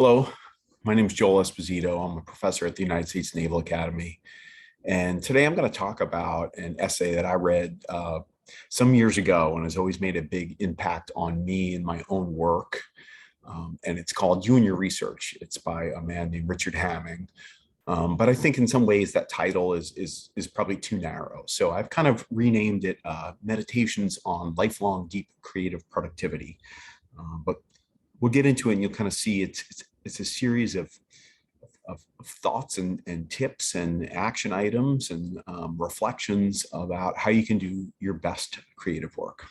Hello, my name is Joel Esposito. I'm a professor at the United States Naval Academy. And today I'm going to talk about an essay that I read some years ago and has always made a big impact on me and my own work. And it's called You and Your Research. It's by a man named Richard Hamming. But I think in some ways that title is probably too narrow. So I've kind of renamed it Meditations on Lifelong Deep Creative Productivity. But we'll get into it and you'll kind of see it's a series of thoughts and tips and action items and reflections about how you can do your best creative work.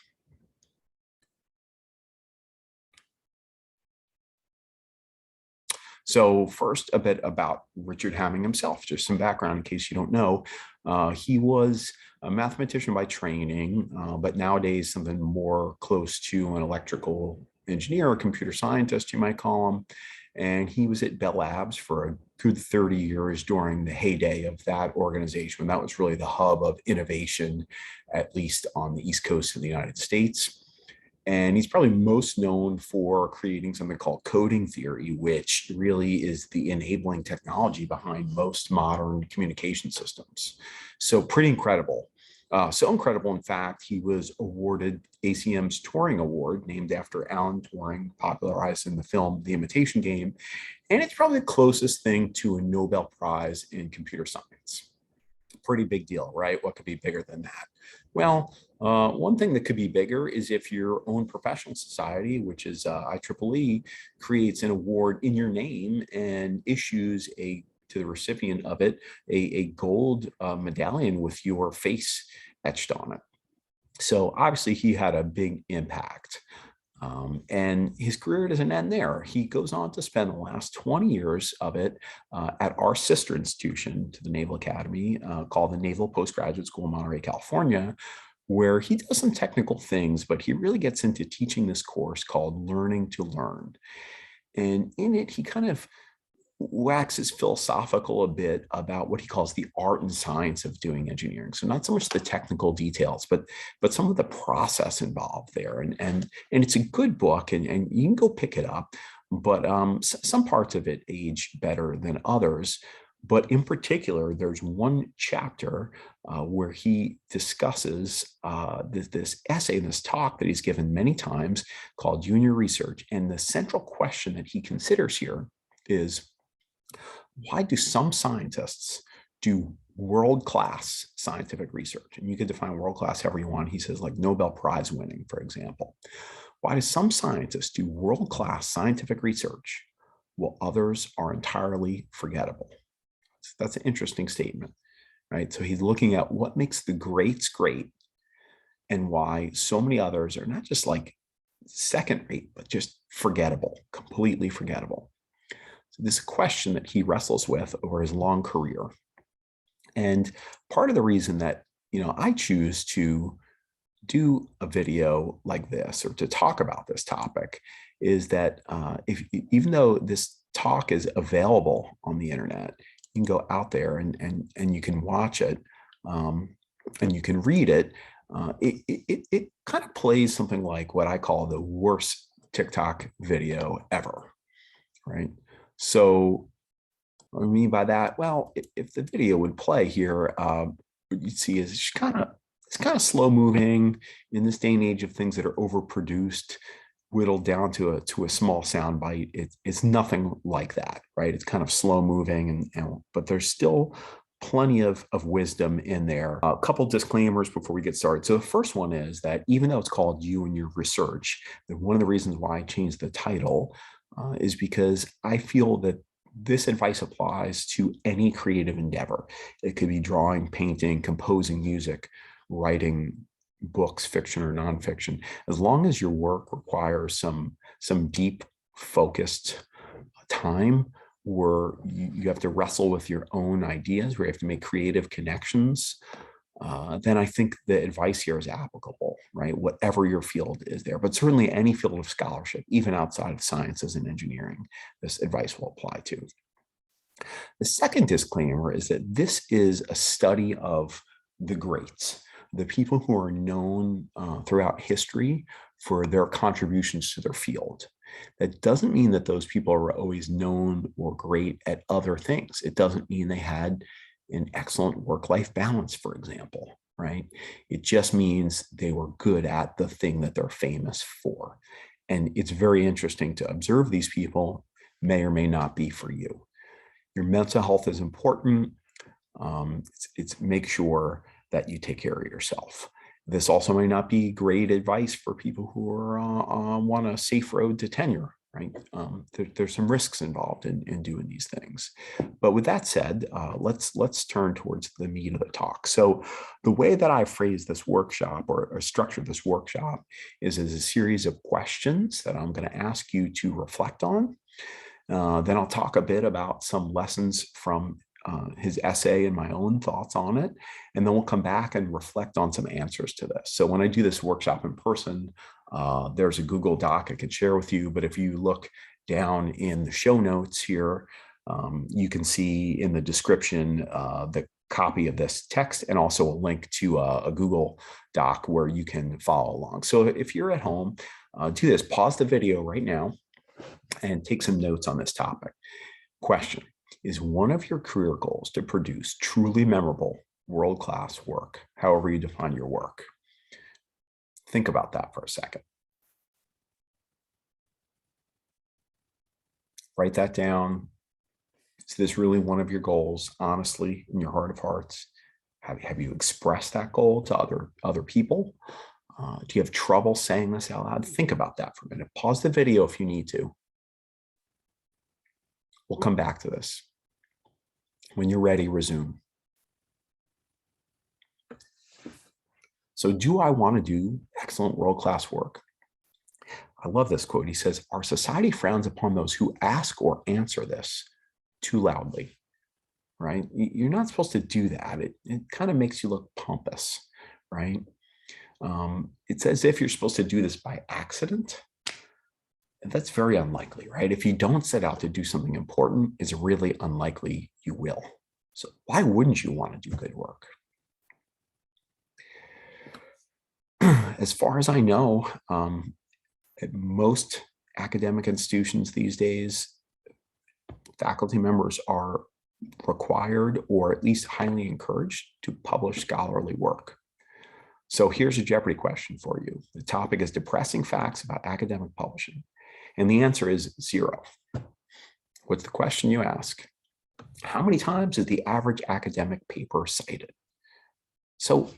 So first, a bit about Richard Hamming himself, just some background in case you don't know. He was a mathematician by training, but nowadays something more close to an electrical engineer or computer scientist, you might call him. And he was at Bell Labs for a good 30 years during the heyday of that organization. That was really the hub of innovation, at least on the East Coast of the United States. And he's probably most known for creating something called coding theory, which really is the enabling technology behind most modern communication systems. So pretty incredible. So incredible, in fact, he was awarded ACM's Turing Award, named after Alan Turing, popularized in the film The Imitation Game. And it's probably the closest thing to a Nobel Prize in computer science. Pretty big deal, right? What could be bigger than that? Well, one thing that could be bigger is if your own professional society, which is IEEE, creates an award in your name and issues to the recipient of it a gold medallion with your face etched on it. So obviously he had a big impact. And his career doesn't end there. He goes on to spend the last 20 years of it at our sister institution to the Naval Academy called the Naval Postgraduate School in Monterey, California, where he does some technical things, but he really gets into teaching this course called Learning to Learn. And in it, he kind of waxes philosophical a bit about what he calls the art and science of doing engineering. So not so much the technical details, but some of the process involved there. And it's a good book, and you can go pick it up, but some parts of it age better than others. But in particular, there's one chapter where he discusses this essay, this talk that he's given many times called You and Your Research. And the central question that he considers here is, why do some scientists do world-class scientific research? And you can define world-class however you want. He says, like Nobel Prize winning, for example. Why do some scientists do world-class scientific research while others are entirely forgettable? That's an interesting statement, right? So he's looking at what makes the greats great and why so many others are not just like second rate, but just forgettable, completely forgettable. So this is a question that he wrestles with over his long career. And part of the reason that, I choose to do a video like this or to talk about this topic is that even though this talk is available on the internet, you can go out there and you can watch it and you can read it. It kind of plays something like what I call the worst TikTok video ever, right? So what I mean by that, well, if the video would play here, what you'd see is it's kind of slow moving in this day and age of things that are overproduced, whittled down to a small sound bite. It's nothing like that, right? It's kind of slow moving, but there's still plenty of wisdom in there. A couple disclaimers before we get started. So the first one is that even though it's called You and Your Research, that one of the reasons why I changed the title is because I feel that this advice applies to any creative endeavor. It could be drawing, painting, composing music, writing books, fiction or nonfiction. As long as your work requires some deep, focused time where you have to wrestle with your own ideas, where you have to make creative connections, then I think the advice here is applicable, right? Whatever your field is there, but certainly any field of scholarship, even outside of sciences and engineering, this advice will apply to. The second disclaimer is that this is a study of the greats, the people who are known throughout history for their contributions to their field. That doesn't mean that those people are always known or great at other things. It doesn't mean they had an excellent work-life balance, for example, right? It just means they were good at the thing that they're famous for. And it's very interesting to observe these people, may or may not be for you. Your mental health is important. It's make sure that you take care of yourself. This also may not be great advice for people who are want a safe road to tenure, right? There's some risks involved in doing these things. But with that said, let's turn towards the meat of the talk. So the way that I phrase this workshop or structure this workshop is as a series of questions that I'm going to ask you to reflect on. Then I'll talk a bit about some lessons from his essay and my own thoughts on it. And then we'll come back and reflect on some answers to this. So when I do this workshop in person, there's a Google Doc I could share with you. But if you look down in the show notes here, you can see in the description the copy of this text and also a link to a Google Doc where you can follow along. So if you're at home, do this, pause the video right now and take some notes on this topic. Question: is one of your career goals to produce truly memorable, world-class work, however you define your work? Think about that for a second. Write that down. Is this really one of your goals, honestly, in your heart of hearts? Have you expressed that goal to other people? Do you have trouble saying this out loud? Think about that for a minute. Pause the video if you need to. We'll come back to this. When you're ready, resume. So do I want to do excellent world-class work? I love this quote. He says, our society frowns upon those who ask or answer this too loudly, right? You're not supposed to do that. It kind of makes you look pompous, right? It's as if you're supposed to do this by accident. That's very unlikely, right? If you don't set out to do something important, it's really unlikely you will. So why wouldn't you want to do good work? As far as I know, at most academic institutions these days, faculty members are required or at least highly encouraged to publish scholarly work. So here's a Jeopardy question for you. The topic is depressing facts about academic publishing. And the answer is 0. What's the question you ask? How many times is the average academic paper cited? So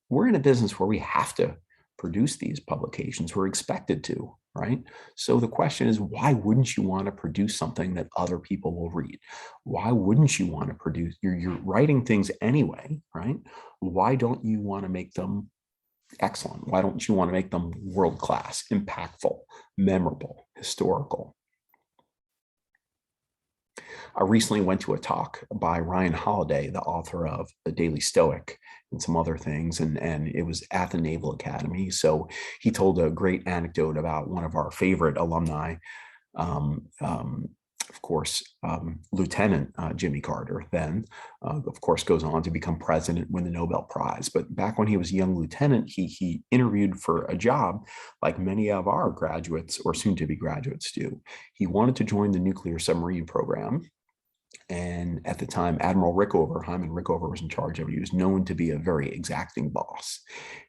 we're in a business where we have to produce these publications. We're expected to, right? So the question is, why wouldn't you want to produce something that other people will read? Why wouldn't you want to produce, you're writing things anyway, right? Why don't you want to make them excellent? Why don't you want to make them world-class, impactful, memorable, historical? I recently went to a talk by Ryan Holiday, the author of The Daily Stoic and some other things, and it was at the Naval Academy. So he told a great anecdote about one of our favorite alumni, of course, Lieutenant Jimmy Carter, then, of course, goes on to become president, win the Nobel Prize. But back when he was a young lieutenant, he interviewed for a job like many of our graduates or soon-to-be graduates do. He wanted to join the nuclear submarine program. And at the time, Admiral Rickover, Hyman Rickover, was in charge of it. He was known to be a very exacting boss.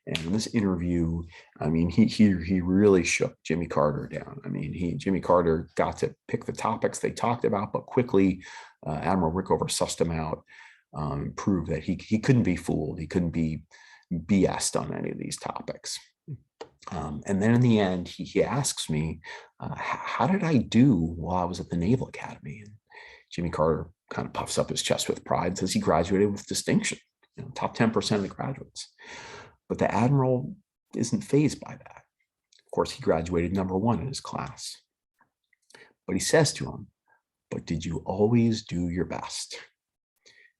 And in this interview, I mean, he really shook Jimmy Carter down. I mean, Jimmy Carter got to pick the topics they talked about, but quickly Admiral Rickover sussed him out, proved that he couldn't be fooled. He couldn't be BS'd on any of these topics. And then in the end, he asks me, how did I do while I was at the Naval Academy? And Jimmy Carter kind of puffs up his chest with pride and says he graduated with distinction, top 10% of the graduates. But the Admiral isn't fazed by that. Of course, he graduated #1 in his class. But he says to him, but did you always do your best?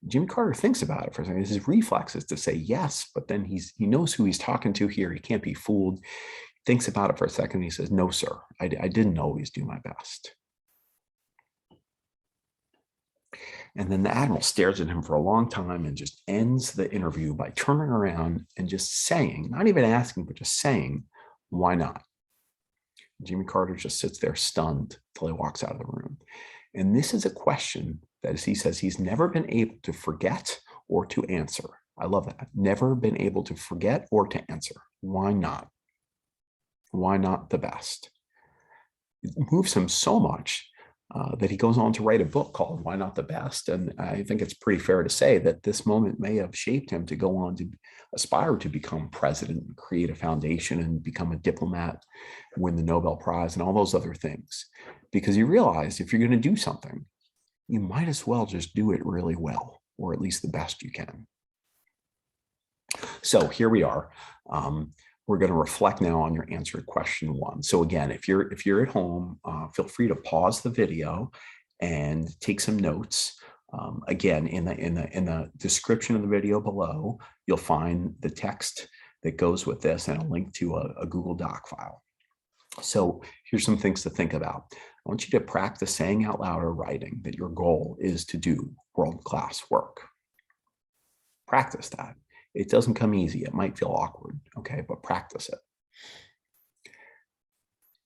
Jimmy Carter thinks about it for a second. His reflex is to say yes, but then he knows who he's talking to here. He can't be fooled. He thinks about it for a second. And he says, no, sir, I didn't always do my best. And then the Admiral stares at him for a long time and just ends the interview by turning around and just saying, not even asking, but just saying, why not? Jimmy Carter just sits there stunned until he walks out of the room. And this is a question that, as he says, he's never been able to forget or to answer. I love that. Never been able to forget or to answer. Why not? Why not the best? It moves him so much that he goes on to write a book called Why Not the Best? And I think it's pretty fair to say that this moment may have shaped him to go on to aspire to become president, create a foundation, and become a diplomat, win the Nobel Prize, and all those other things. Because he realized if you're going to do something, you might as well just do it really well, or at least the best you can. So here we are. We're going to reflect now on your answer to question 1. So again, if you're at home, feel free to pause the video and take some notes. Again, in the description of the video below, you'll find the text that goes with this and a link to a Google Doc file. So here's some things to think about. I want you to practice saying out loud or writing that your goal is to do world-class work. Practice that. It doesn't come easy. It might feel awkward, okay, but practice it.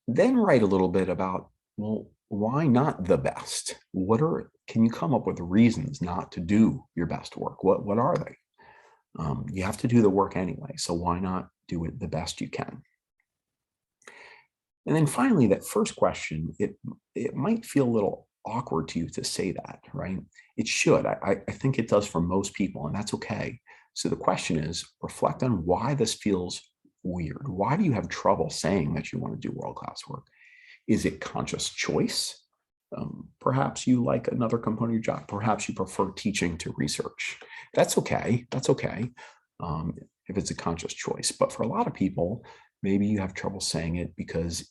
Then write a little bit about, well, why not the best? Can you come up with reasons not to do your best work? What are they? You have to do the work anyway, so why not do it the best you can? And then finally, that first question, it might feel a little awkward to you to say that, right? It should. I think it does for most people, and that's okay. So the question is, reflect on why this feels weird. Why do you have trouble saying that you want to do world-class work? Is it conscious choice? Perhaps you like another component of your job. Perhaps you prefer teaching to research. That's okay. That's okay if it's a conscious choice. But for a lot of people, maybe you have trouble saying it because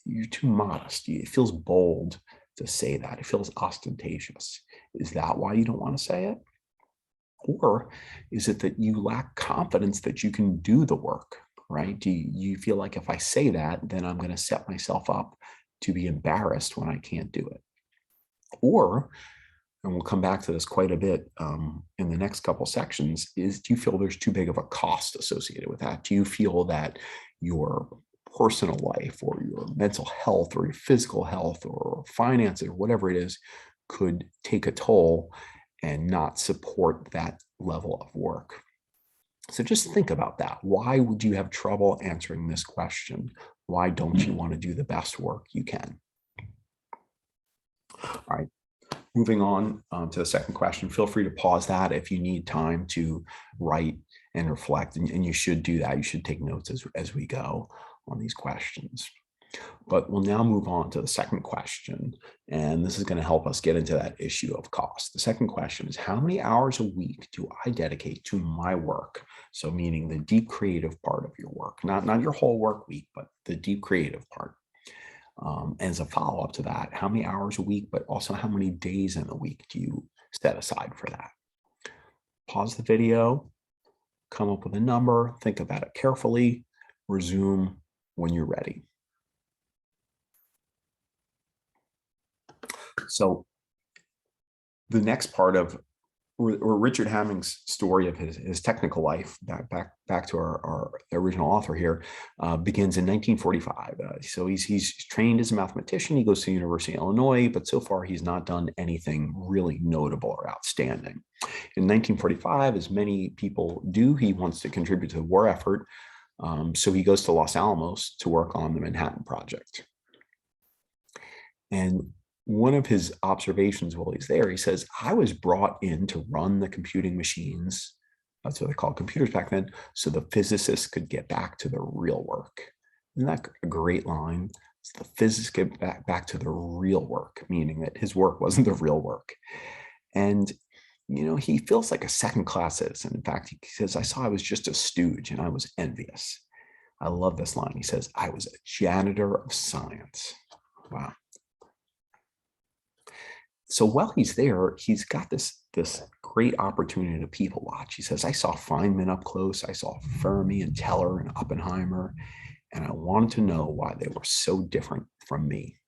you're too modest. It feels bold to say that. It feels ostentatious. Is that why you don't want to say it? Or is it that you lack confidence that you can do the work, right? Do you feel like if I say that, then I'm going to set myself up to be embarrassed when I can't do it? Or, and we'll come back to this quite a bit in the next couple sections, do you feel there's too big of a cost associated with that? Do you feel that your personal life or your mental health or your physical health or finances or whatever it is could take a toll and not support that level of work? So just think about that. Why would you have trouble answering this question? Why don't you want to do the best work you can? All right, moving on to the second question. Feel free to pause that if you need time to write and reflect, and you should do that. You should take notes as we go on these questions. But we'll now move on to the second question, and this is going to help us get into that issue of cost. The second question is, how many hours a week do I dedicate to my work? So meaning the deep creative part of your work, not your whole work week, but the deep creative part. And as a follow-up to that, how many hours a week, but also how many days in the week do you set aside for that? Pause the video, come up with a number, think about it carefully, resume when you're ready. So the next part of Richard Hamming's story of his technical life, back to our original author here, begins in 1945. So he's trained as a mathematician. He goes to the University of Illinois, but so far he's not done anything really notable or outstanding. In 1945, as many people do, he wants to contribute to the war effort. So he goes to Los Alamos to work on the Manhattan Project. And one of his observations while he's there, he says, I was brought in to run the computing machines, that's what they called computers back then, so the physicists could get back to the real work. Isn't that a great line? So the physicists get back to the real work, meaning that his work wasn't the real work. And, you know, he feels like a second-class citizen. In fact, he says, I was just a stooge and I was envious. I love this line. He says, I was a janitor of science. Wow. So while he's there, he's got this great opportunity to people watch. He says, I saw Feynman up close. I saw Fermi and Teller and Oppenheimer, and I wanted to know why they were so different from me.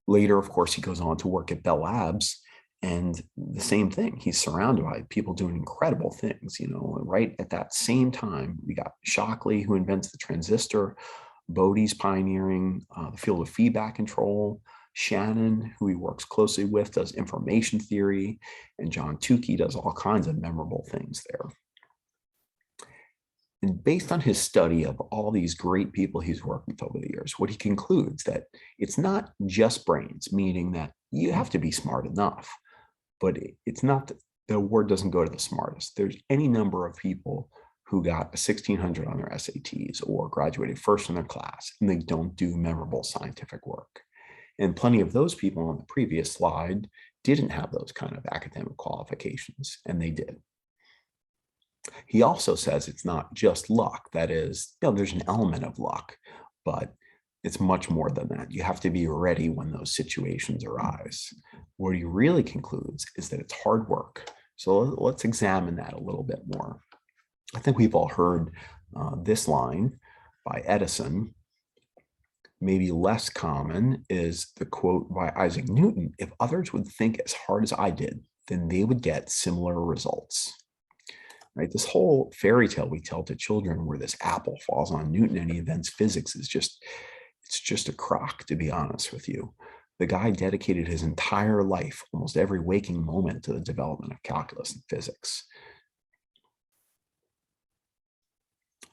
Later, of course, he goes on to work at Bell Labs, And the same thing, he's surrounded by people doing incredible things, right at that same time. We got Shockley, who invents the transistor, Bodie's pioneering the field of feedback control, Shannon, who he works closely with, does information theory, and John Tukey does all kinds of memorable things there. And based on his study of all these great people he's worked with over the years, what he concludes that it's not just brains, meaning that you have to be smart enough, but it's not, the award doesn't go to the smartest. There's any number of people who got a 1600 on their SATs or graduated first in their class, and they don't do memorable scientific work. And plenty of those people on the previous slide didn't have those kind of academic qualifications, and they did. He also says it's not just luck. That is, there's an element of luck, but it's much more than that. You have to be ready when those situations arise. What he really concludes is that it's hard work. So let's examine that a little bit more. I think we've all heard this line by Edison. Maybe less common is the quote by Isaac Newton: "If others would think as hard as I did, then they would get similar results." Right? This whole fairy tale we tell to children where this apple falls on Newton and he invents physics is it's just a crock, to be honest with you. The guy dedicated his entire life, almost every waking moment, to the development of calculus and physics.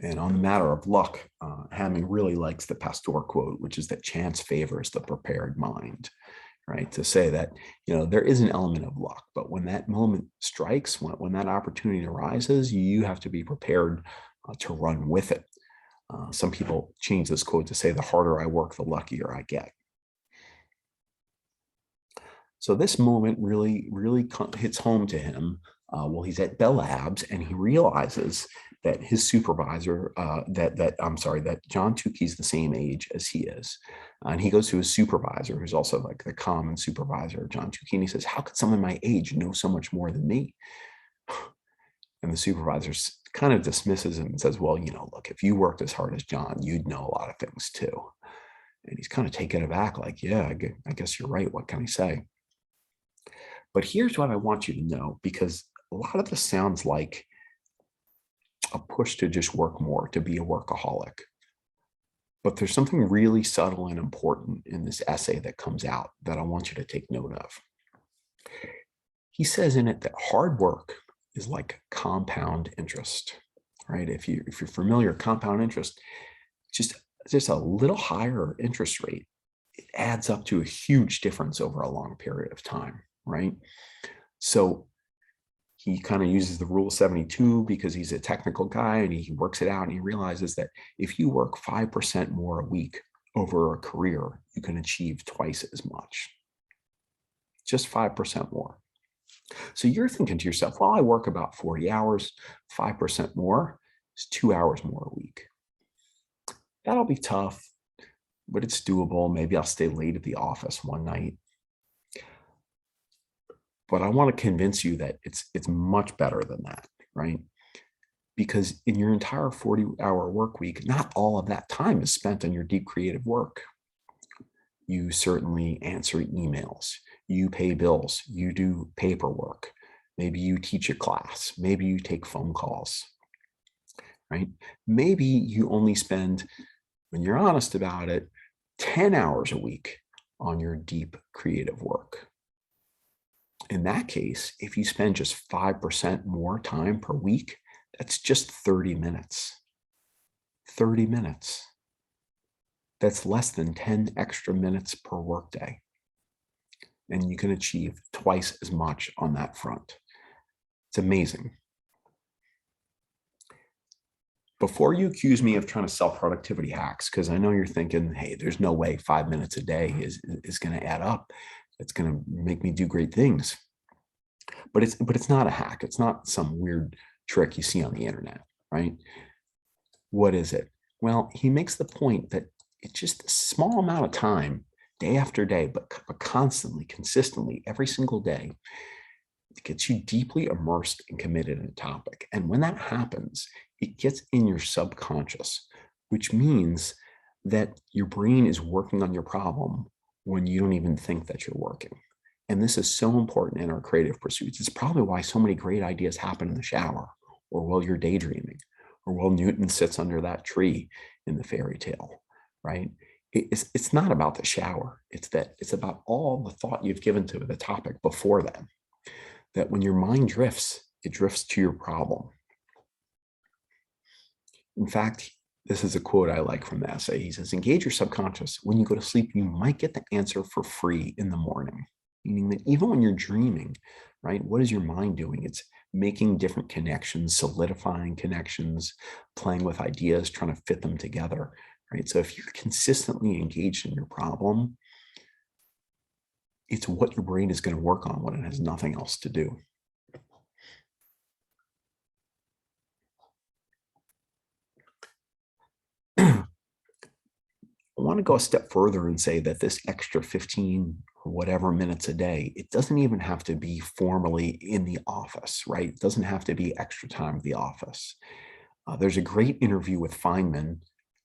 And on the matter of luck, Hamming really likes the Pasteur quote, which is that chance favors the prepared mind, right? To say that, there is an element of luck, but when that moment strikes, when that opportunity arises, you have to be prepared to run with it. Some people change this quote to say, the harder I work, the luckier I get. So this moment really hits home to him while he's at Bell Labs, and he realizes that his supervisor, that John Tukey's the same age as he is. And he goes to his supervisor, who's also like the common supervisor of John Tukey, and he says, "How could someone my age know so much more than me?" And the supervisor kind of dismisses him and says, "Well, look, if you worked as hard as John, you'd know a lot of things too." And he's kind of taken aback, like, "Yeah, I guess you're right. What can I say?" But here's what I want you to know, because a lot of this sounds like a push to just work more, to be a workaholic. But there's something really subtle and important in this essay that comes out that I want you to take note of. He says in it that hard work is like compound interest, right? If you're familiar, compound interest, just a little higher interest rate, it adds up to a huge difference over a long period of time, right? So he kind of uses the rule of 72 because he's a technical guy, and he works it out, and he realizes that if you work 5% more a week over a career, you can achieve twice as much. Just 5% more. So you're thinking to yourself, well, I work about 40 hours, 5% more is 2 hours more a week. That'll be tough, but it's doable. Maybe I'll stay late at the office one night. But I want to convince you that it's much better than that, right? Because in your entire 40-hour work week, not all of that time is spent on your deep creative work. You certainly answer emails, you pay bills, you do paperwork, maybe you teach a class, maybe you take phone calls, right? Maybe you only spend, when you're honest about it, 10 hours a week on your deep creative work. In that case, if you spend just 5% more time per week, that's just 30 minutes. 30 minutes. That's less than 10 extra minutes per workday. And you can achieve twice as much on that front. It's amazing. Before you accuse me of trying to sell productivity hacks, because I know you're thinking, hey, there's no way 5 minutes a day is going to add up. It's going to make me do great things. But it's not a hack. It's not some weird trick you see on the internet, right? What is it? Well, he makes the point that it's just a small amount of time, day after day, but constantly, consistently, every single day, it gets you deeply immersed and committed in a topic. And when that happens, it gets in your subconscious, which means that your brain is working on your problem when you don't even think that you're working. And this is so important in our creative pursuits. It's probably why so many great ideas happen in the shower, or while you're daydreaming, or while Newton sits under that tree in the fairy tale, right? It's not about the shower. It's about all the thought you've given to the topic before then. That when your mind drifts, it drifts to your problem. In fact, this is a quote I like from the essay. He says, engage your subconscious. When you go to sleep, you might get the answer for free in the morning. Meaning that even when you're dreaming, right, what is your mind doing? It's making different connections, solidifying connections, playing with ideas, trying to fit them together, right? So if you're consistently engaged in your problem, it's what your brain is going to work on when it has nothing else to do. I want to go a step further and say that this extra 15 or whatever minutes a day, it doesn't even have to be formally in the office, right? It doesn't have to be extra time at the office. There's a great interview with Feynman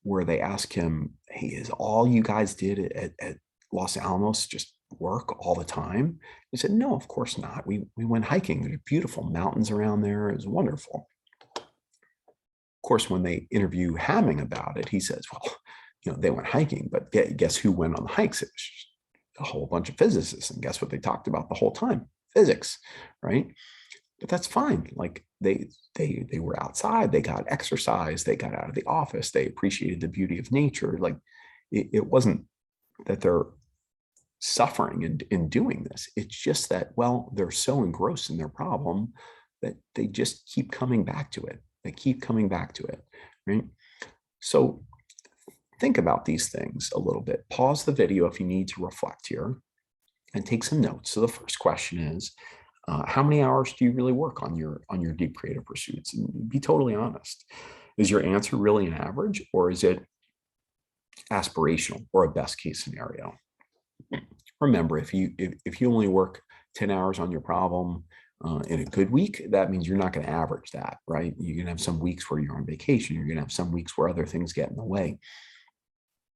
where they ask him, hey, is all you guys did at Los Alamos just work all the time? He said, no, of course not. We went hiking. There's beautiful mountains around there. It was wonderful. Of course, when they interview Hamming about it, he says, well, they went hiking, but guess who went on the hikes? It was a whole bunch of physicists. And guess what they talked about the whole time? Physics, right? But that's fine. Like they were outside, they got exercise, they got out of the office, they appreciated the beauty of nature. Like it wasn't that they're suffering in doing this. It's just that, well, they're so engrossed in their problem that they just keep coming back to it. They keep coming back to it, right? So think about these things a little bit. Pause the video if you need to reflect here and take some notes. So the first question is, how many hours do you really work on your deep creative pursuits? And be totally honest. Is your answer really an average, or is it aspirational or a best case scenario? Remember, if you only work 10 hours on your problem in a good week, that means you're not going to average that, right? You're going to have some weeks where you're on vacation. You're going to have some weeks where other things get in the way.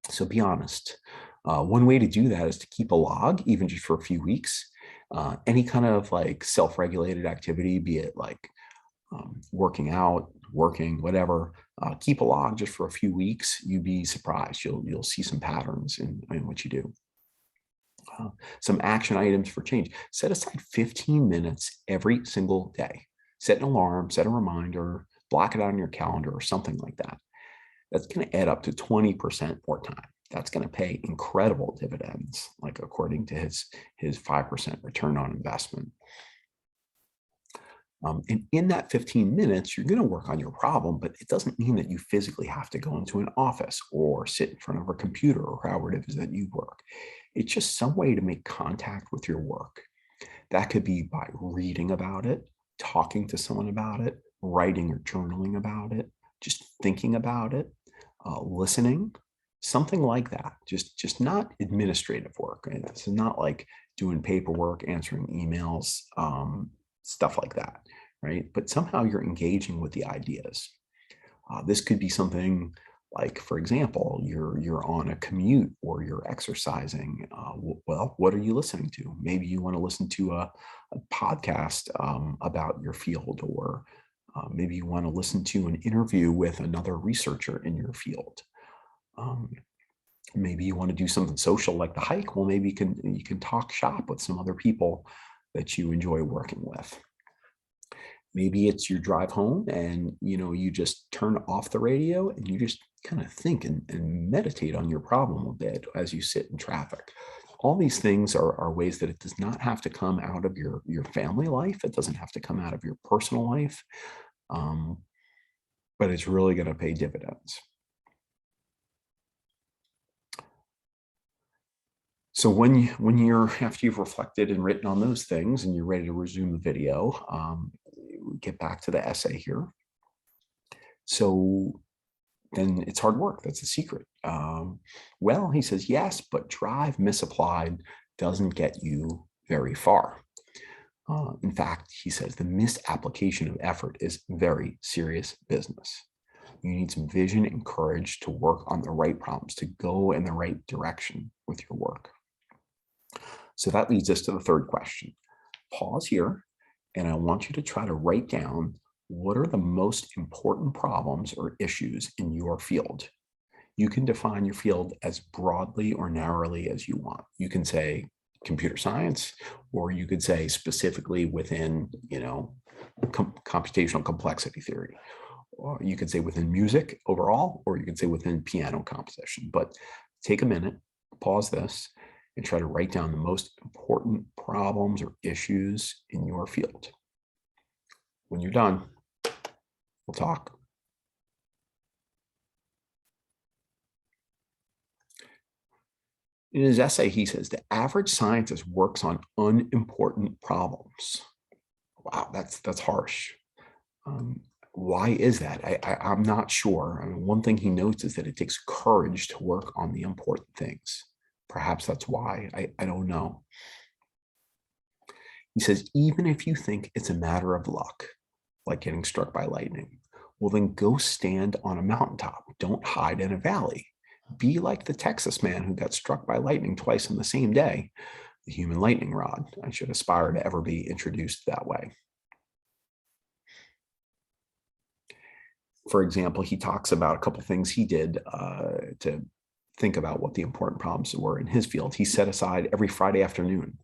So be honest. One way to do that is to keep a log, even just for a few weeks. Any kind of like self-regulated activity, be it like working out, working, whatever, keep a log just for a few weeks. You'd be surprised. You'll see some patterns in what you do. Some action items for change. Set aside 15 minutes every single day. Set an alarm, set a reminder, block it out on your calendar or something like that. That's going to add up to 20% more time. That's going to pay incredible dividends, like according to his 5% return on investment. And in that 15 minutes, you're going to work on your problem, but it doesn't mean that you physically have to go into an office or sit in front of a computer or however it is that you work. It's just some way to make contact with your work. That could be by reading about it, talking to someone about it, writing or journaling about it, just thinking about it, listening, something like that. Just not administrative work. And it's not like doing paperwork, answering emails, stuff like that, right? But somehow you're engaging with the ideas. This could be something like, for example, you're on a commute or you're exercising. Well, what are you listening to? Maybe you want to listen to a podcast about your field, or maybe you want to listen to an interview with another researcher in your field. Maybe you want to do something social like the hike. Well, maybe you can talk shop with some other people that you enjoy working with. Maybe it's your drive home and you just turn off the radio and you just kind of think and meditate on your problem a bit as you sit in traffic. All these things are ways that it does not have to come out of your family life. It doesn't have to come out of your personal life, but it's really going to pay dividends. So after you've reflected and written on those things and you're ready to resume the video, get back to the essay here. So then it's hard work. That's the secret. Well, he says, yes, but drive misapplied doesn't get you very far. In fact, he says the misapplication of effort is very serious business. You need some vision and courage to work on the right problems, to go in the right direction with your work. So that leads us to the third question. Pause here, and I want you to try to write down what are the most important problems or issues in your field. You can define your field as broadly or narrowly as you want. You can say computer science, or you could say specifically within, computational complexity theory. Or you could say within music overall, or you could say within piano composition. But take a minute, pause this, and try to write down the most important problems or issues in your field. When you're done, we'll talk. In his essay, he says the average scientist works on unimportant problems. Wow, that's harsh. Why is that? I'm not sure. I mean, one thing he notes is that it takes courage to work on the important things. Perhaps that's why. I don't know. He says, even if you think it's a matter of luck, like getting struck by lightning, well, then go stand on a mountaintop. Don't hide in a valley. Be like the Texas man who got struck by lightning twice in the same day, the human lightning rod. I should aspire to ever be introduced that way. For example, he talks about a couple things he did to think about what the important problems were in his field. He set aside every Friday afternoon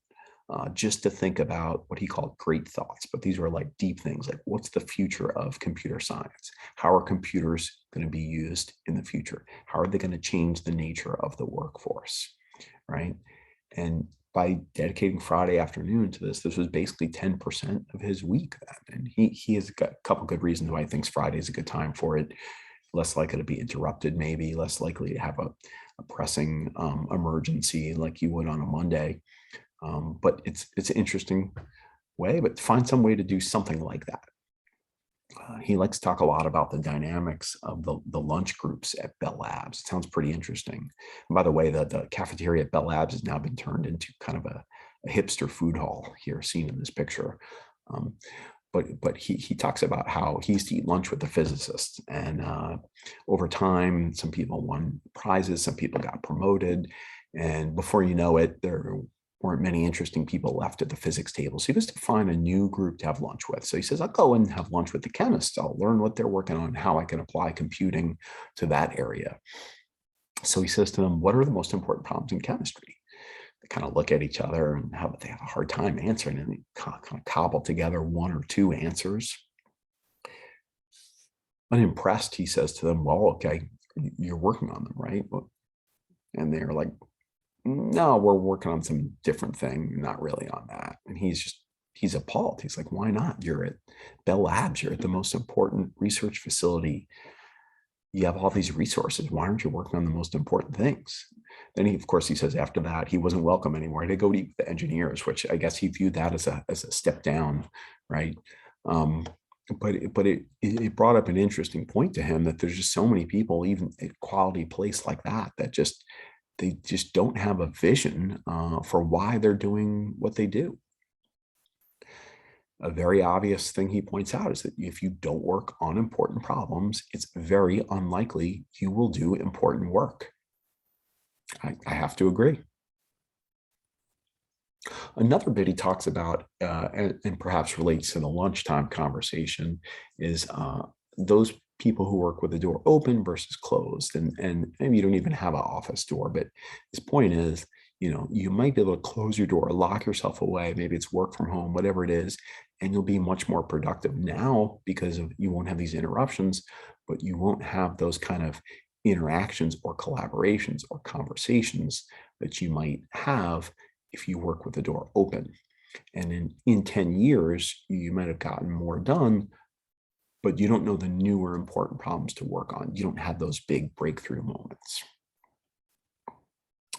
just to think about what he called great thoughts. But these were like deep things, like what's the future of computer science? How are computers going to be used in the future? How are they going to change the nature of the workforce, right? And by dedicating Friday afternoon to this was basically 10% of his week then. And he has got a couple good reasons why he thinks Friday is a good time for it. Less likely to be interrupted, maybe less likely to have a pressing emergency like you would on a Monday. But it's an interesting way, but find some way to do something like that. He likes to talk a lot about the dynamics of the lunch groups at Bell Labs. It sounds pretty interesting. And by the way, the cafeteria at Bell Labs has now been turned into kind of a hipster food hall here, seen in this picture. But he talks about how he used to eat lunch with the physicists, and over time, some people won prizes, some people got promoted, and before you know it, there weren't many interesting people left at the physics table. So he was to find a new group to have lunch with. So he says, I'll go and have lunch with the chemists. I'll learn what they're working on, how I can apply computing to that area. So he says to them, what are the most important problems in chemistry? They kind of look at each other and they have a hard time answering, and they kind of cobble together one or two answers. Unimpressed, he says to them, well, okay, you're working on them, right? And they're like, no, we're working on some different thing, not really on that. And he's appalled. He's like, why not? You're at Bell Labs, you're at the most important research facility. You have all these resources. Why aren't you working on the most important things? Then of course, he says after that, he wasn't welcome anymore to go to eat with the engineers, which I guess he viewed that as a step down, right? But it brought up an interesting point to him that there's just so many people, even at a quality place like that, they just don't have a vision for why they're doing what they do. A very obvious thing he points out is that if you don't work on important problems, it's very unlikely you will do important work. I have to agree. Another bit he talks about, and perhaps relates to the lunchtime conversation, is those people who work with the door open versus closed. And maybe you don't even have an office door, but his point is, you might be able to close your door, lock yourself away. Maybe it's work from home, whatever it is, and you'll be much more productive now because you won't have these interruptions, but you won't have those kind of interactions or collaborations or conversations that you might have if you work with the door open. And in 10 years, you might have gotten more done, but you don't know the newer important problems to work on. You don't have those big breakthrough moments.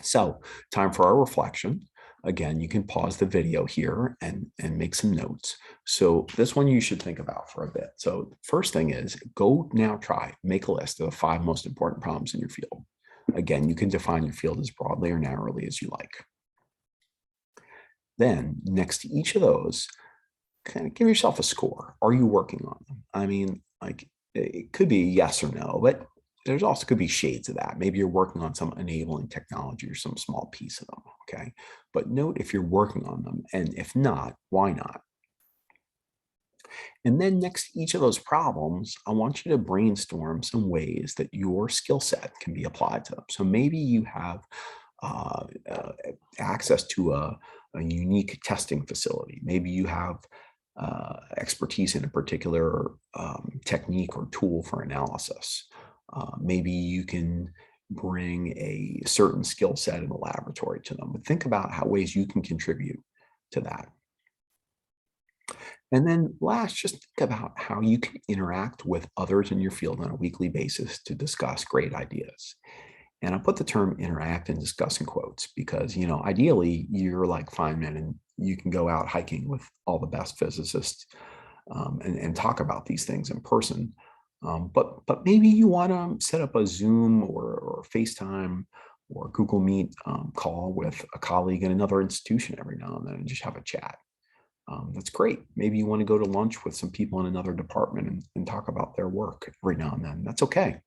So time for our reflection. Again, you can pause the video here and make some notes. So this one you should think about for a bit. So first thing is, go now make a list of the 5 most important problems in your field. Again, you can define your field as broadly or narrowly as you like. Then next to each of those, kind of give yourself a score. Are you working on them? I mean, like it could be yes or no, but there's also could be shades of that. Maybe you're working on some enabling technology or some small piece of them. okay? But note if you're working on them, and if not, why not? And then next to each of those problems, I want you to brainstorm some ways that your skill set can be applied to them. So maybe you have uh, uh, access to a unique testing facility. Maybe you have expertise in a particular technique or tool for analysis. Maybe you can bring a certain skill set in the laboratory to them. But think about how ways you can contribute to that. And then last, just think about how you can interact with others in your field on a weekly basis to discuss great ideas. And I put the term interact and discuss in quotes because, ideally you're like Feynman and you can go out hiking with all the best physicists and talk about these things in person. But maybe you want to set up a Zoom or FaceTime or Google Meet call with a colleague in another institution every now and then and just have a chat. That's great. Maybe you want to go to lunch with some people in another department and talk about their work every now and then. That's okay.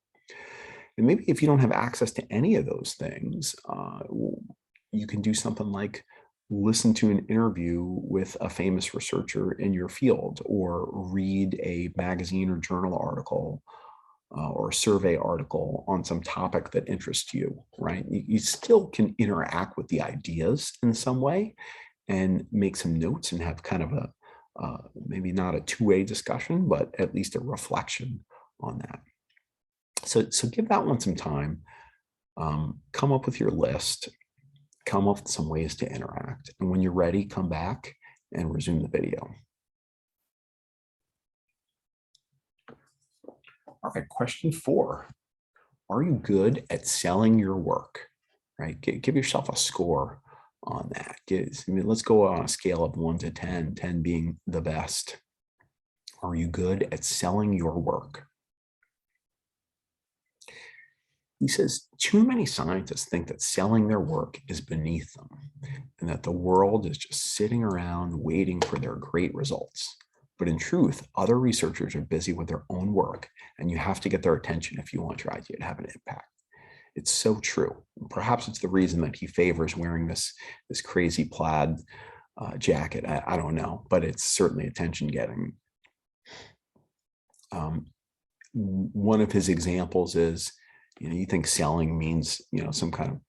And maybe if you don't have access to any of those things, you can do something like listen to an interview with a famous researcher in your field, or read a magazine or journal article or a survey article on some topic that interests you, right? You still can interact with the ideas in some way and make some notes and have kind of a maybe not a two-way discussion, but at least a reflection on that. So give that one some time. Come up with your list, come up with some ways to interact. And when you're ready, come back and resume the video. All right, question 4. Are you good at selling your work? Right? Give yourself a score on that. Let's go on a scale of 1 to 10, 10 being the best. Are you good at selling your work? He says, too many scientists think that selling their work is beneath them and that the world is just sitting around waiting for their great results. But in truth, other researchers are busy with their own work, and you have to get their attention if you want your idea to have an impact. It's so true. Perhaps it's the reason that he favors wearing this crazy plaid jacket. I don't know, but it's certainly attention getting. One of his examples is, you think selling means, some kind of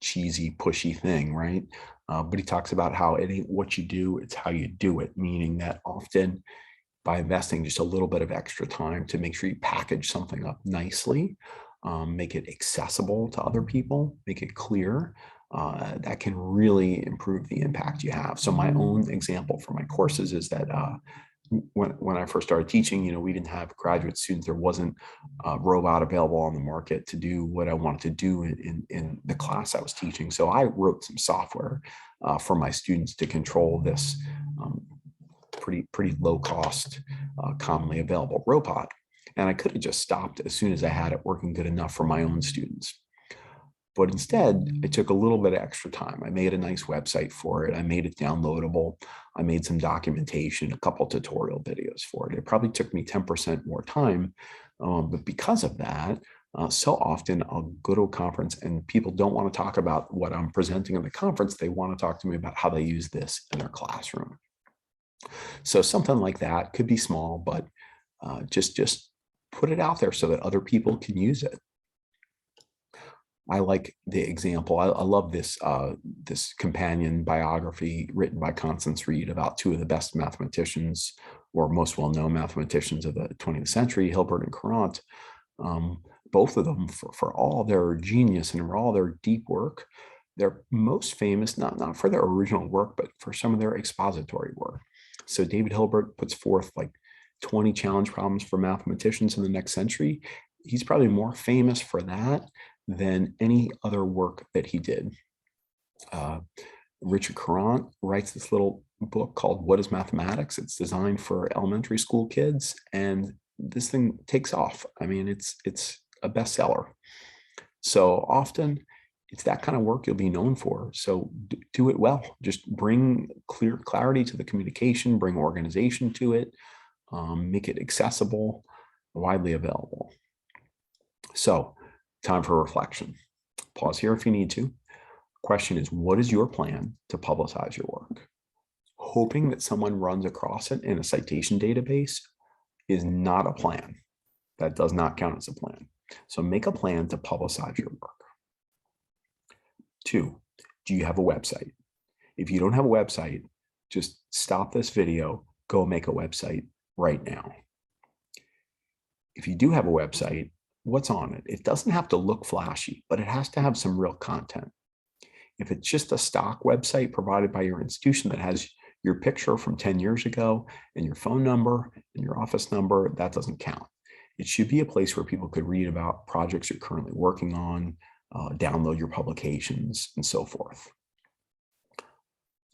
cheesy, pushy thing, right? But he talks about how it ain't what you do, it's how you do it, meaning that often by investing just a little bit of extra time to make sure you package something up nicely, make it accessible to other people, make it clear, that can really improve the impact you have. So my own example for my courses is that when I first started teaching, we didn't have graduate students. There wasn't a robot available on the market to do what I wanted to do in the class I was teaching. So I wrote some software for my students to control this pretty low cost, commonly available robot. And I could have just stopped as soon as I had it working good enough for my own students. But instead, it took a little bit of extra time. I made a nice website for it. I made it downloadable. I made some documentation, a couple tutorial videos for it. It probably took me 10% more time. But because of that, so often I'll go to a conference and people don't want to talk about what I'm presenting in the conference. They want to talk to me about how they use this in their classroom. So something like that could be small, but just put it out there so that other people can use it. I like the example. I love this this companion biography written by Constance Reed about two of the best mathematicians, or most well-known mathematicians of the 20th century, Hilbert and Courant. Both of them, for all their genius and for all their deep work, they're most famous not for their original work, but for some of their expository work. So David Hilbert puts forth like 20 challenge problems for mathematicians in the next century. He's probably more famous for that than any other work that he did. Richard Courant writes this little book called What is Mathematics? It's designed for elementary school kids, and this thing takes off. I mean, it's a bestseller. So often it's that kind of work you'll be known for. So do it well. Just bring clarity to the communication, bring organization to it, make it accessible, widely available. So time for reflection. Pause here if you need to. Question is, what is your plan to publicize your work? Hoping that someone runs across it in a citation database is not a plan. That does not count as a plan. So make a plan to publicize your work. 2, do you have a website? If you don't have a website, just stop this video, go make a website right now. If you do have a website, what's on it? It doesn't have to look flashy, but it has to have some real content. If it's just a stock website provided by your institution that has your picture from 10 years ago and your phone number and your office number, that doesn't count. It should be a place where people could read about projects you're currently working on, download your publications, and so forth.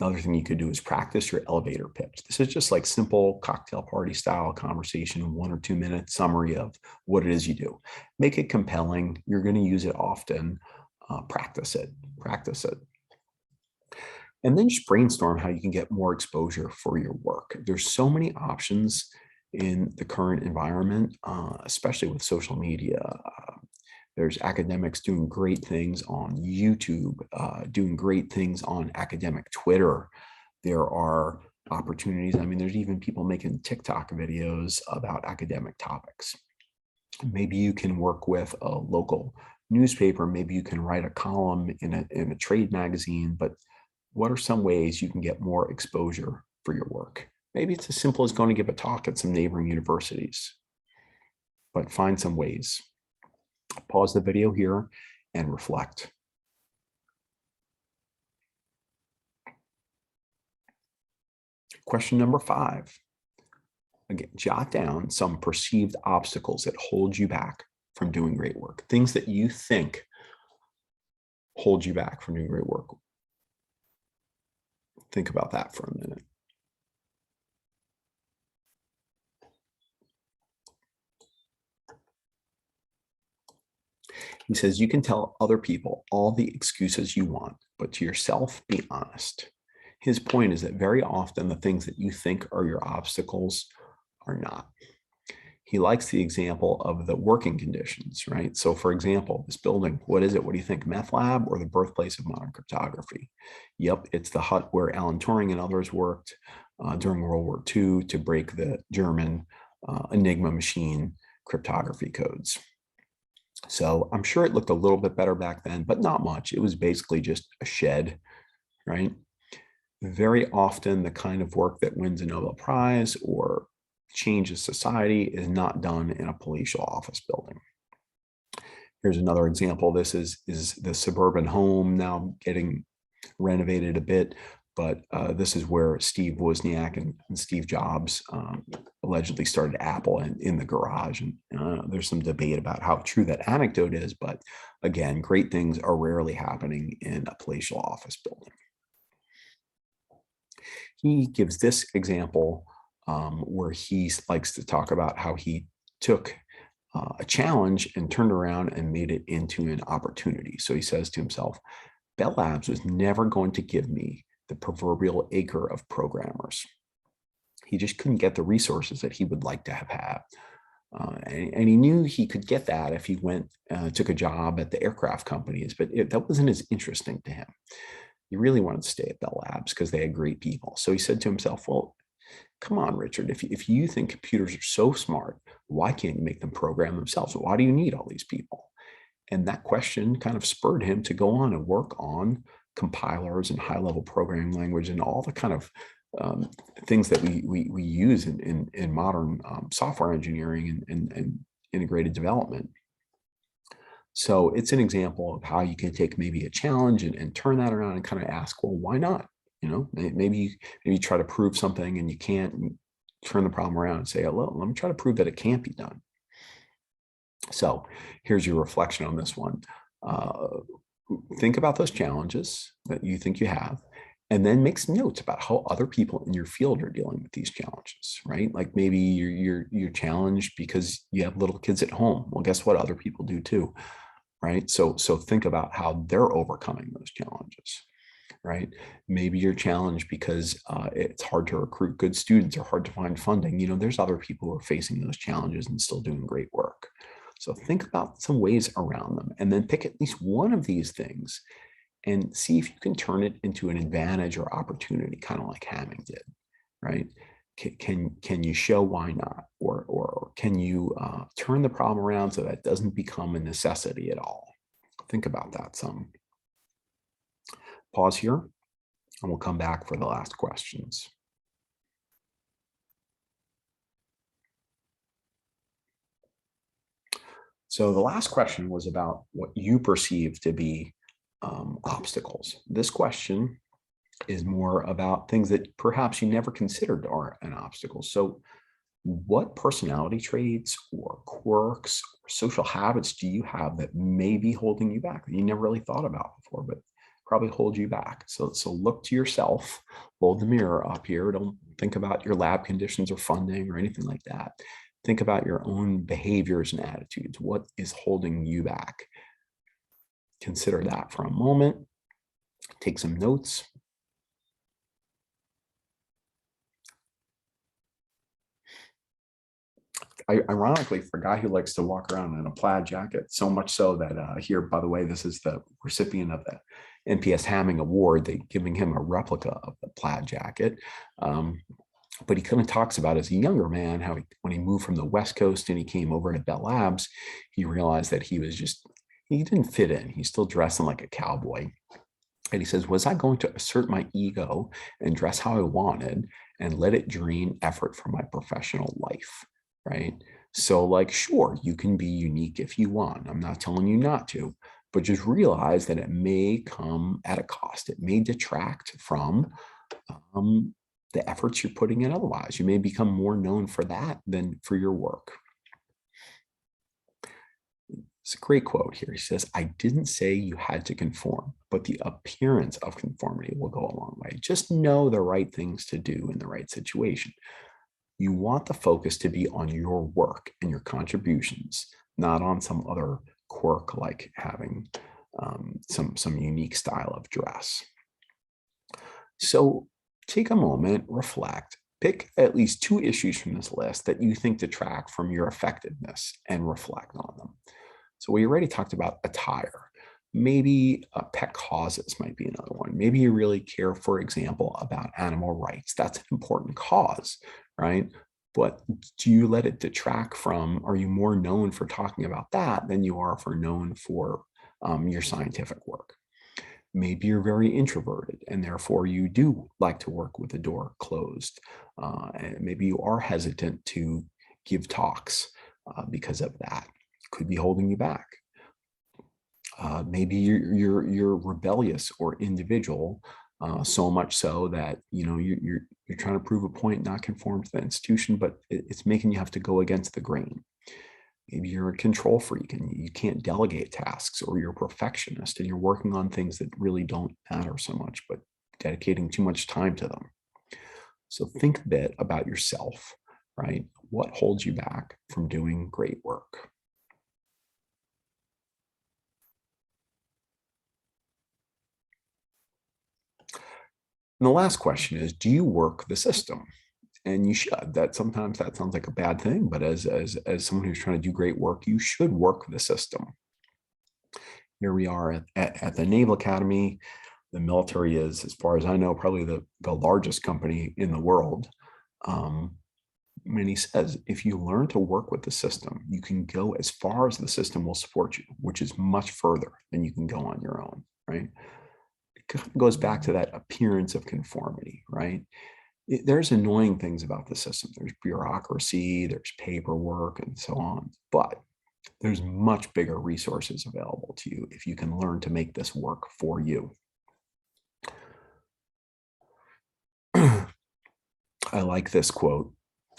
Another thing you could do is practice your elevator pitch. This is just like simple cocktail party style conversation, 1 or 2 minute summary of what it is you do. Make it compelling. You're going to use it often. Practice it. And then just brainstorm how you can get more exposure for your work. There's so many options in the current environment, especially with social media. There's academics doing great things on YouTube, doing great things on academic Twitter. There are opportunities. I mean, there's even people making TikTok videos about academic topics. Maybe you can work with a local newspaper. Maybe you can write a column in a trade magazine. But what are some ways you can get more exposure for your work? Maybe it's as simple as going to give a talk at some neighboring universities, but find some ways. Pause the video here and reflect. Question number 5. Again, jot down some perceived obstacles that hold you back from doing great work. Things that you think hold you back from doing great work. Think about that for a minute. He says, you can tell other people all the excuses you want, but to yourself, be honest. His point is that very often the things that you think are your obstacles are not. He likes the example of the working conditions, right? So for example, this building, what is it? What do you think, meth lab or the birthplace of modern cryptography? Yep, it's the hut where Alan Turing and others worked during World War II to break the German Enigma machine cryptography codes. So I'm sure it looked a little bit better back then, but not much. It was basically just a shed, right? Very often the kind of work that wins a Nobel Prize or changes society is not done in a palatial office building. Here's another example. This is the suburban home now getting renovated a bit, but this is where Steve Wozniak and Steve Jobs allegedly started Apple in the garage. And there's some debate about how true that anecdote is, but again, great things are rarely happening in a palatial office building. He gives this example where he likes to talk about how he took a challenge and turned around and made it into an opportunity. So he says to himself, Bell Labs was never going to give me the proverbial acre of programmers. He just couldn't get the resources that he would like to have had. And he knew he could get that if he went, took a job at the aircraft companies, but that wasn't as interesting to him. He really wanted to stay at Bell Labs because they had great people. So he said to himself, well, come on, Richard, if you think computers are so smart, why can't you make them program themselves? Why do you need all these people? And that question kind of spurred him to go on and work on compilers and high-level programming language and all the kind of things that we use in modern software engineering and integrated development. So it's an example of how you can take maybe a challenge and turn that around and kind of ask, well, why not? You know, maybe you try to prove something and you can't, and turn the problem around and say, well, let me try to prove that it can't be done. So here's your reflection on this one. Think about those challenges that you think you have, and then make some notes about how other people in your field are dealing with these challenges, right? Like maybe you're challenged because you have little kids at home. Well, guess what? Other people do too, right? So think about how they're overcoming those challenges, right? Maybe you're challenged because it's hard to recruit good students or hard to find funding. You know, there's other people who are facing those challenges and still doing great work. So think about some ways around them, and then pick at least one of these things and see if you can turn it into an advantage or opportunity, kind of like Hamming did, right? Can you show why not, or can you turn the problem around so that doesn't become a necessity at all? Think about that some. Pause here, and we'll come back for the last questions. So the last question was about what you perceive to be obstacles. This question is more about things that perhaps you never considered are an obstacle. So what personality traits or quirks or social habits do you have that may be holding you back that you never really thought about before, but probably hold you back? So look to yourself, hold the mirror up here. Don't think about your lab conditions or funding or anything like that. Think about your own behaviors and attitudes. What is holding you back? Consider that for a moment. Take some notes. Ironically, for a guy who likes to walk around in a plaid jacket, so much so that here, by the way, this is the recipient of the NPS Hamming Award. They're giving him a replica of the plaid jacket. But he kind of talks about as a younger man, how when he moved from the West Coast and he came over to Bell Labs, he realized that he didn't fit in. He's still dressing like a cowboy. And he says, was I going to assert my ego and dress how I wanted and let it drain effort from my professional life, right? So like, sure, you can be unique if you want. I'm not telling you not to, but just realize that it may come at a cost. It may detract from the efforts you're putting in otherwise. You may become more known for that than for your work. It's a great quote here. He says, I didn't say you had to conform, but the appearance of conformity will go a long way. Just know the right things to do in the right situation. You want the focus to be on your work and your contributions, not on some other quirk like having some unique style of dress. So take a moment, reflect, pick at least 2 issues from this list that you think detract from your effectiveness and reflect on them. So we already talked about attire. Maybe pet causes might be another one. Maybe you really care, for example, about animal rights. That's an important cause, right? But do you let it detract from, are you more known for talking about that than you are for known for your scientific work? Maybe you're very introverted and therefore you do like to work with the door closed. And maybe you are hesitant to give talks because of that. Could be holding you back. Maybe you're rebellious or individual, so much so that you're trying to prove a point, not conform to the institution, but it's making you have to go against the grain. Maybe you're a control freak and you can't delegate tasks, or you're a perfectionist and you're working on things that really don't matter so much, but dedicating too much time to them. So think a bit about yourself, right? What holds you back from doing great work? And the last question is, do you work the system? And you should. Sometimes that sounds like a bad thing, but as someone who's trying to do great work, you should work the system. Here we are at the Naval Academy. The military is, as far as I know, probably the largest company in the world. And he says, if you learn to work with the system, you can go as far as the system will support you, which is much further than you can go on your own, right? It goes back to that appearance of conformity, right? There's annoying things about the system. There's bureaucracy, there's paperwork, and so on. But there's much bigger resources available to you if you can learn to make this work for you. I like this quote.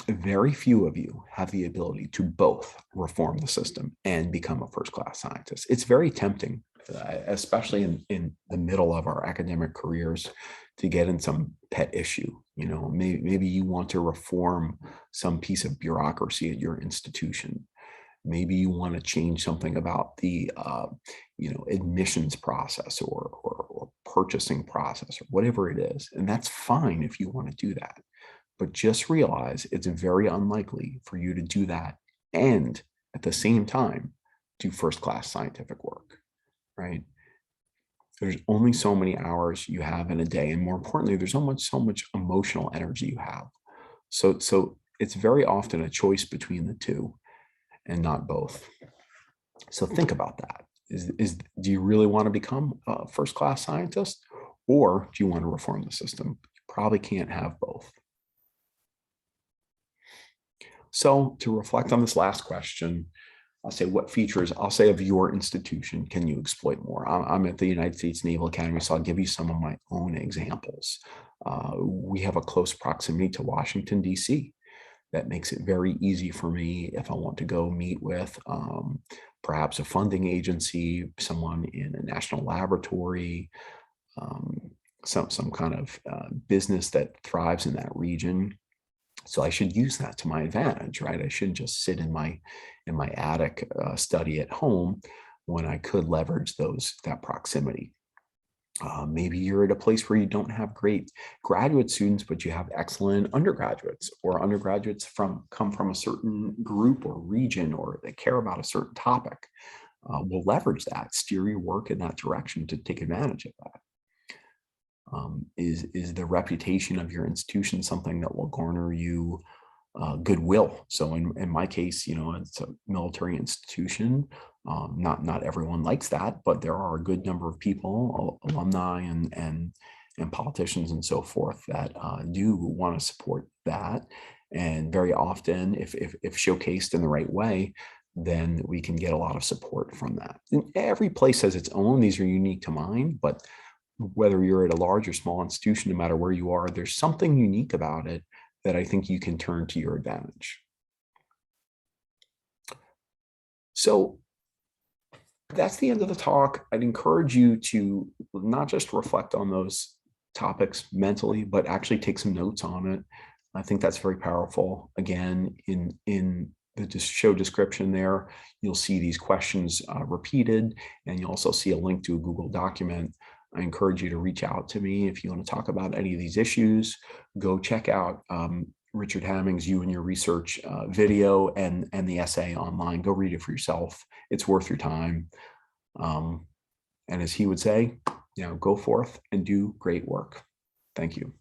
Very few of you have the ability to both reform the system and become a first-class scientist. It's very tempting, especially in the middle of our academic careers, to get in some pet issue. Maybe you want to reform some piece of bureaucracy at your institution. Maybe you want to change something about the admissions process or purchasing process or whatever it is. And that's fine if you want to do that. But just realize it's very unlikely for you to do that and at the same time do first-class scientific work, right? There's only so many hours you have in a day. And more importantly, there's so much emotional energy you have. So it's very often a choice between the two and not both. So think about that. Do you really want to become a first-class scientist, or do you want to reform the system? You probably can't have both. So to reflect on this last question, I'll say what features, I'll say of your institution, can you exploit more? I'm at the United States Naval Academy, so I'll give you some of my own examples. We have a close proximity to Washington, D.C. That makes it very easy for me if I want to go meet with perhaps a funding agency, someone in a national laboratory, some kind of business that thrives in that region. So I should use that to my advantage, right? I shouldn't just sit in my attic, study at home, when I could leverage that proximity. Maybe you're at a place where you don't have great graduate students, but you have excellent undergraduates, or undergraduates come from a certain group or region, or they care about a certain topic. We'll leverage that, steer your work in that direction to take advantage of that. Is the reputation of your institution something that will garner you goodwill? So in my case, it's a military institution. Not everyone likes that, but there are a good number of people, alumni and politicians and so forth, that do want to support that. And very often, if showcased in the right way, then we can get a lot of support from that. And every place has its own. These are unique to mine, but whether you're at a large or small institution, no matter where you are, there's something unique about it that I think you can turn to your advantage. So that's the end of the talk. I'd encourage you to not just reflect on those topics mentally, but actually take some notes on it. I think that's very powerful. Again, in the show description there, you'll see these questions repeated, and you'll also see a link to a Google document. I encourage you to reach out to me if you want to talk about any of these issues. Go check out Richard Hamming's You and Your Research video and the essay online. Go read it for yourself. It's worth your time. And as he would say, go forth and do great work. Thank you.